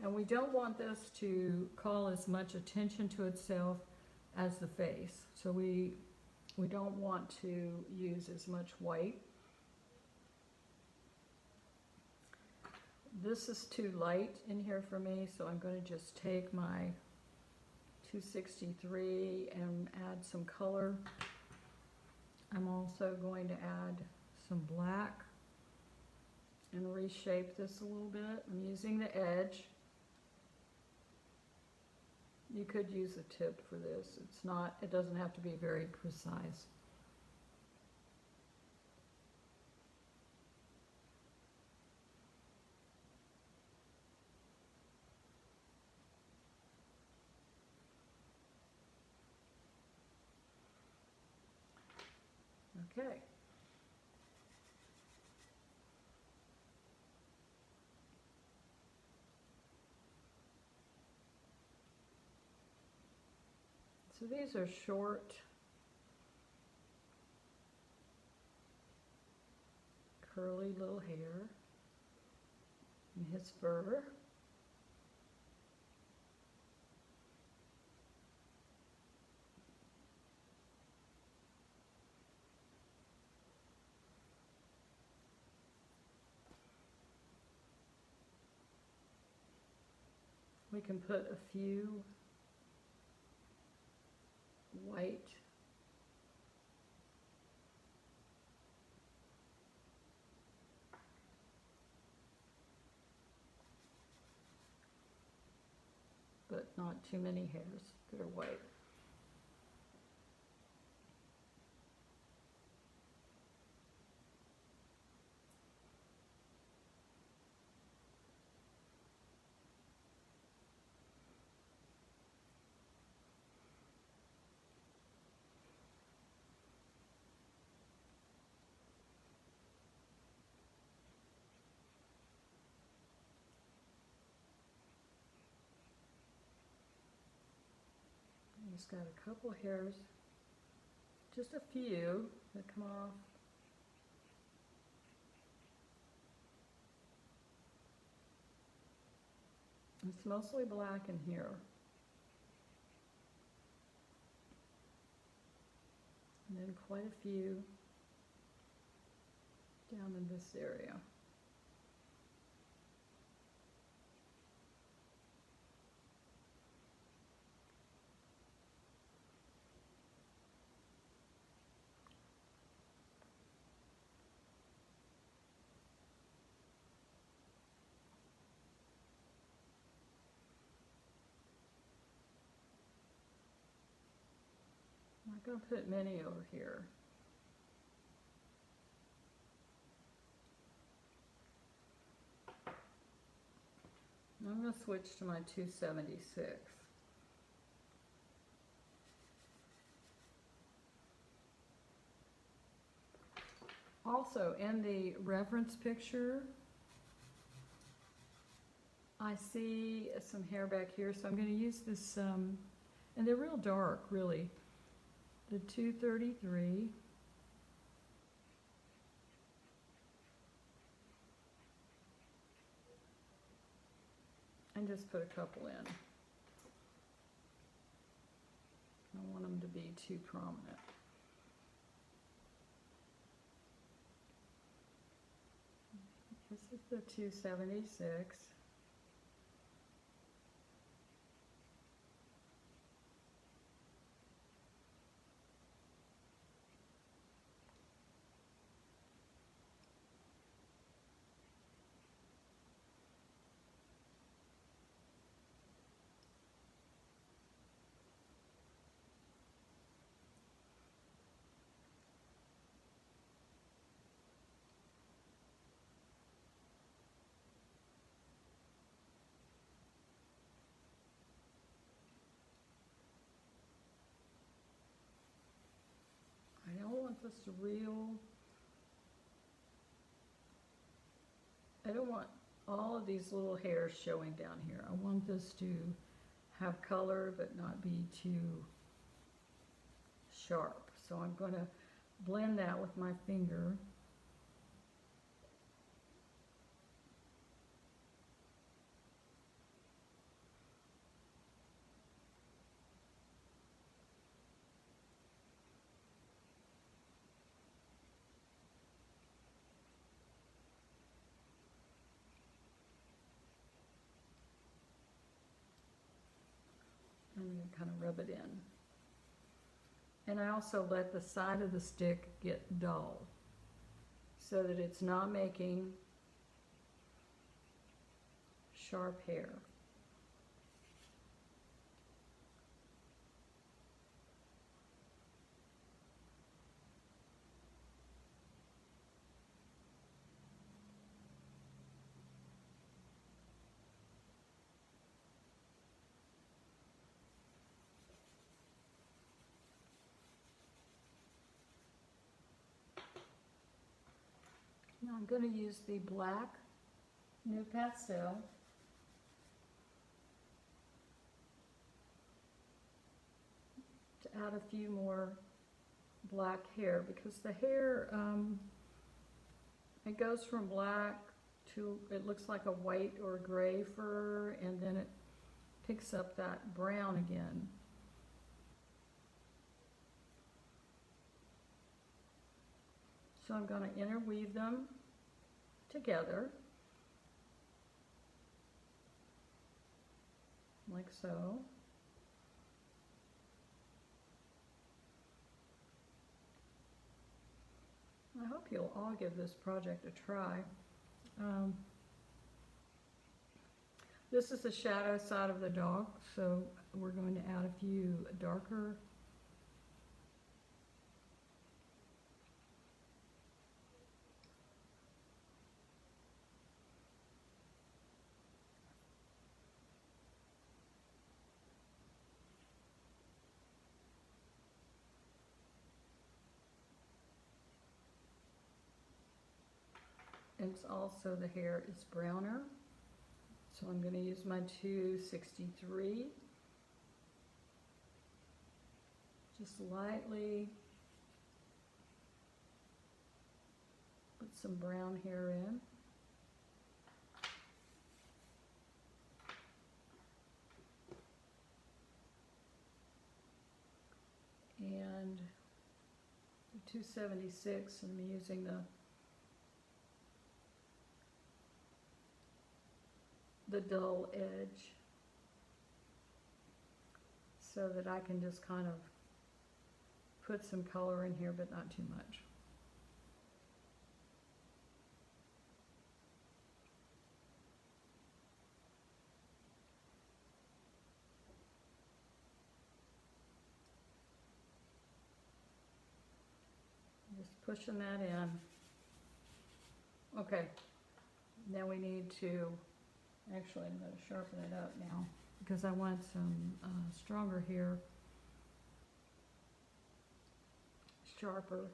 And we don't want this to call as much attention to itself as the face. So we don't want to use as much white. This is too light in here for me, so I'm going to just take my 263 and add some color. I'm also going to add some black and reshape this a little bit. I'm using the edge. You could use a tip for this. It doesn't have to be very precise. Okay. So these are short, curly little hair in his fur. We can put a few white but not too many hairs that are white. He's got a couple hairs, just a few that come off. It's mostly black in here. And then quite a few down in this area. I'm not going to put many over here. I'm going to switch to my 276. Also, in the reference picture, I see some hair back here, so I'm going to use this, and they're real dark, really. The 233. And just put a couple in. I don't want them to be too prominent. This is the 276. I don't want this real, I don't want all of these little hairs showing down here. I want this to have color but not be too sharp. So I'm going to blend that with my finger. kind of rub it in. And I also let the side of the stick get dull so that it's not making sharp hair. Now I'm going to use the black new pastel to add a few more black hair, because the hair, it goes from black to, it looks like a white or gray fur, and then it picks up that brown again. So I'm going to interweave them together, like so. I hope you'll all give this project a try. This is the shadow side of the dog, so we're going to add a few darker It's also, the hair is browner, so I'm going to use my 263. Just lightly put some brown hair in. And the 276, I'm using the dull edge so that I can just kind of put some color in here, but not too much. Just pushing that in. Okay, now we need to, actually I'm going to sharpen it up now because I want some stronger hair, sharper.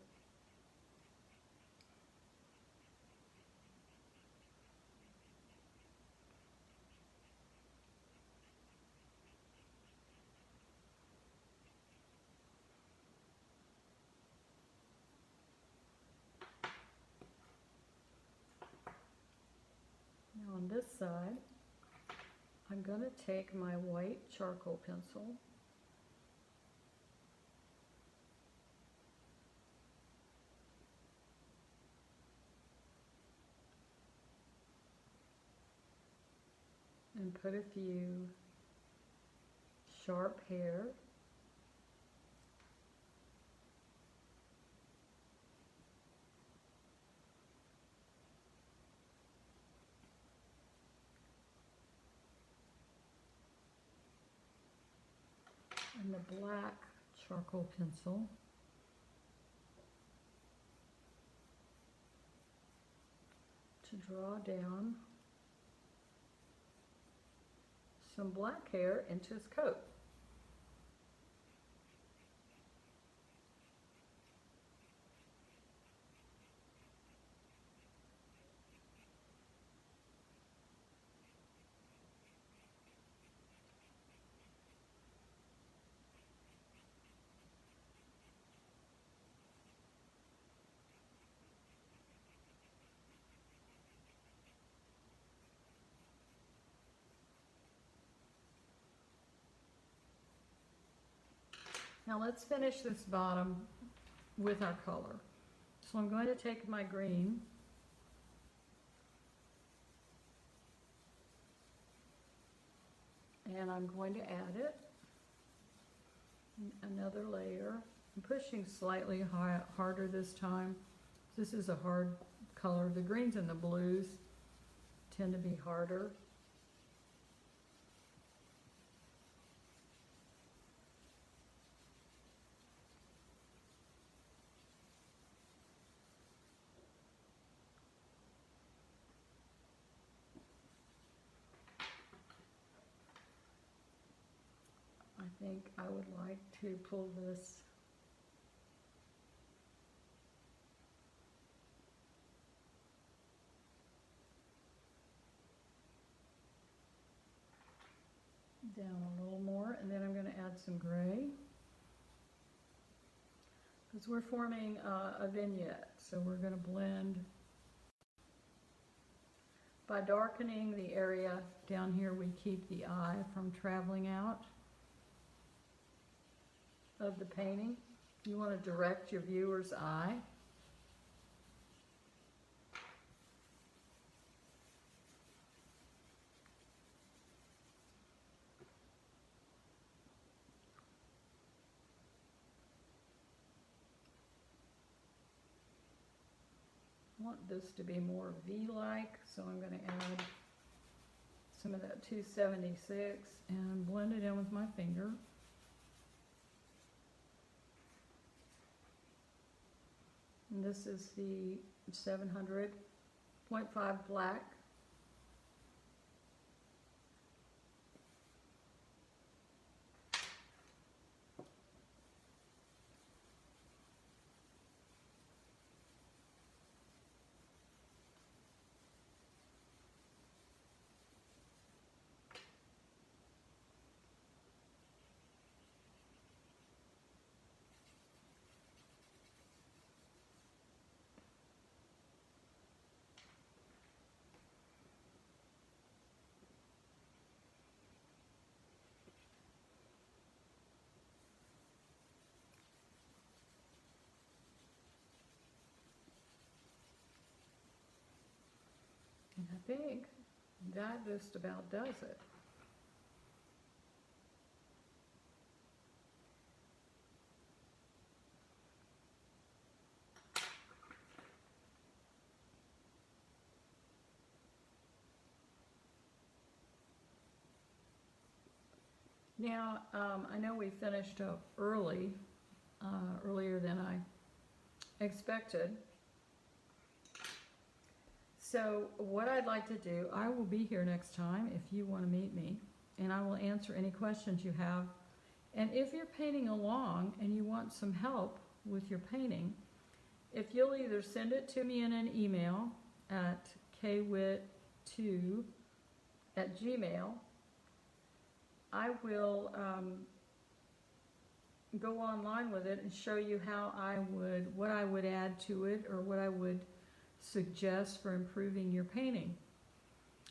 Now on this side, I'm going to take my white charcoal pencil and put a few sharp hair. And the black charcoal pencil to draw down some black hair into his coat. Now let's finish this bottom with our color. So I'm going to take my green and I'm going to add it Another layer. I'm pushing slightly harder this time. This is a hard color. The greens and the blues tend to be harder. I think I would like to pull this down a little more, and then I'm going to add some gray because we're forming a vignette, so we're going to blend by darkening the area down here. We keep the eye from traveling out of the painting. You want to direct your viewer's eye. I want this to be more V-like, so I'm going to add some of that 276 and blend it in with my finger. And this is the 700.5 black. And I think that just about does it. Now, I know we finished up early, earlier than I expected. So what I'd like to do, I will be here next time if you want to meet me, and I will answer any questions you have. And if you're painting along and you want some help with your painting, if you'll either send it to me in an email at kwit2@gmail.com, I will go online with it and show you how what I would add to it, or what I would suggest for improving your painting.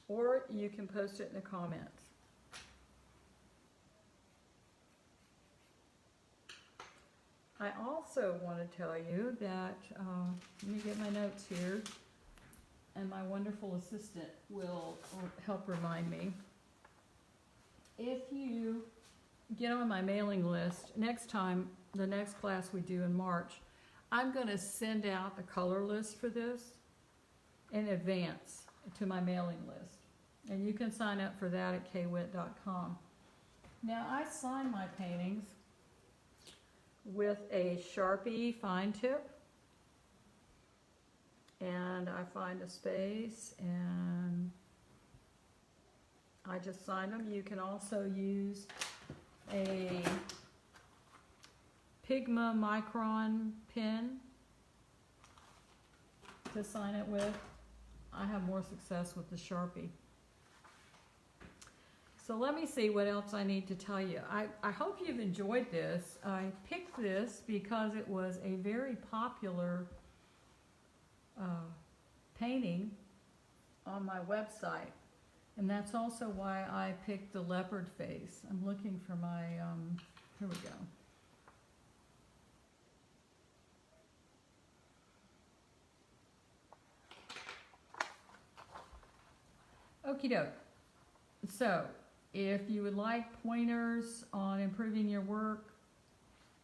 Or you can post it in the comments. I also want to tell you that, let me get my notes here, and my wonderful assistant will help remind me. If you get on my mailing list, next time, the next class we do in March, I'm going to send out a color list for this in advance to my mailing list. And you can sign up for that at kwit.com. Now, I sign my paintings with a Sharpie fine tip. And I find a space and I just sign them. You can also use a Pigma Micron pen to sign it with. I have more success with the Sharpie. So let me see what else I need to tell you. I hope you've enjoyed this. I picked this because it was a very popular painting on my website. And that's also why I picked the leopard face. I'm looking for my, here we go. Okie doke. So, if you would like pointers on improving your work,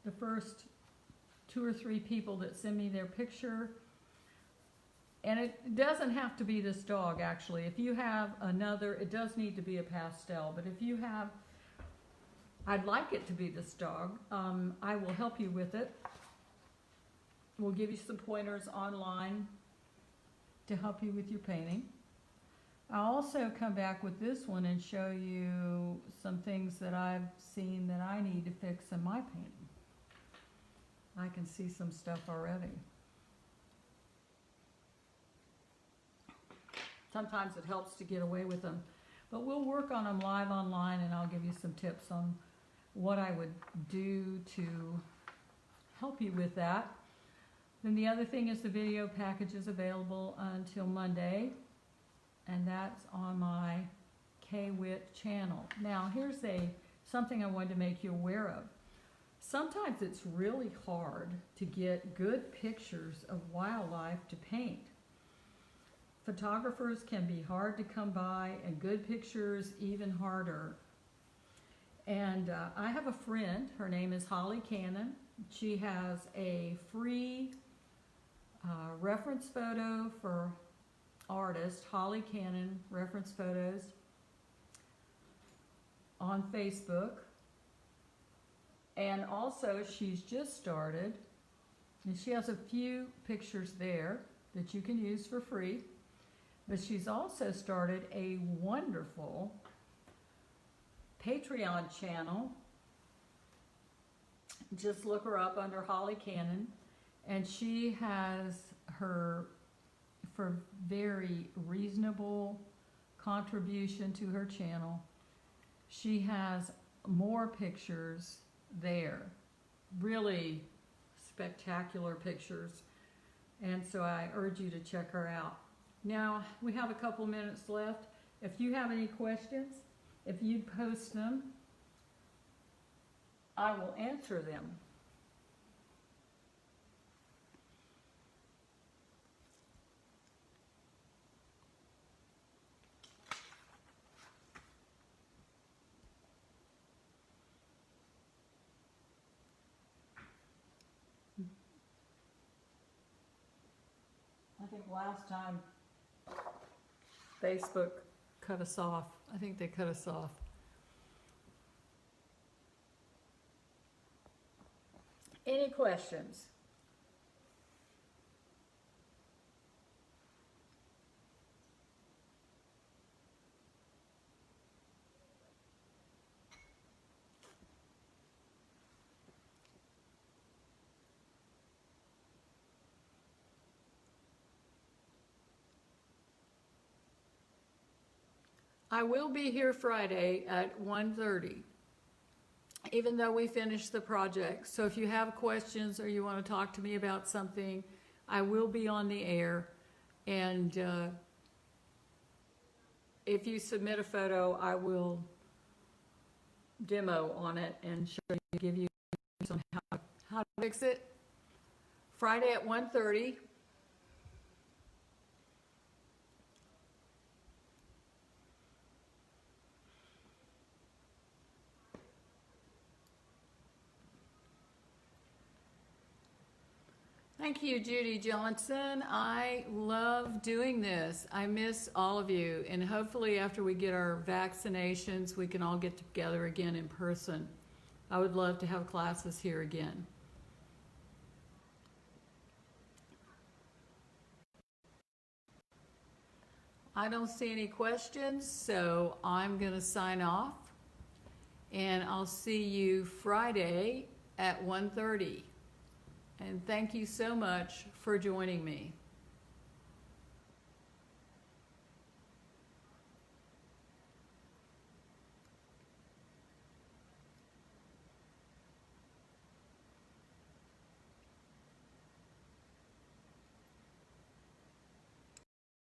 the first 2 or 3 people that send me their picture. And it doesn't have to be this dog, actually. If you have another, it does need to be a pastel, but if you have, I'd like it to be this dog, I will help you with it. We'll give you some pointers online to help you with your painting. I'll also come back with this one and show you some things that I've seen that I need to fix in my painting. I can see some stuff already. Sometimes it helps to get away with them, but we'll work on them live online, and I'll give you some tips on what I would do to help you with that. Then the other thing is the video package is available until Monday, and that's on my K-Wit channel. Now here's something I wanted to make you aware of. Sometimes it's really hard to get good pictures of wildlife to paint. Photographers can be hard to come by, and good pictures even harder. And I have a friend, her name is Holly Cannon. She has a free reference photo for artist, Holly Cannon Reference Photos, on Facebook. And also she's just started, and she has a few pictures there that you can use for free. But she's also started a wonderful Patreon channel. Just look her up under Holly Cannon. And she has her, for very reasonable contribution to her channel, she has more pictures there. Really spectacular pictures. And so I urge you to check her out. Now, we have a couple minutes left. If you have any questions, if you'd post them, I will answer them. I think last time Facebook cut us off. I think they cut us off. Any questions? I will be here Friday at 1:30, even though we finished the project. So if you have questions or you want to talk to me about something, I will be on the air. And if you submit a photo, I will demo on it and show you, give you some how to fix it. Friday at 1:30. Thank you, Judy Johnson. I love doing this. I miss all of you, and hopefully after we get our vaccinations, we can all get together again in person. I would love to have classes here again. I don't see any questions, so I'm going to sign off, and I'll see you Friday at 1:30. And thank you so much for joining me.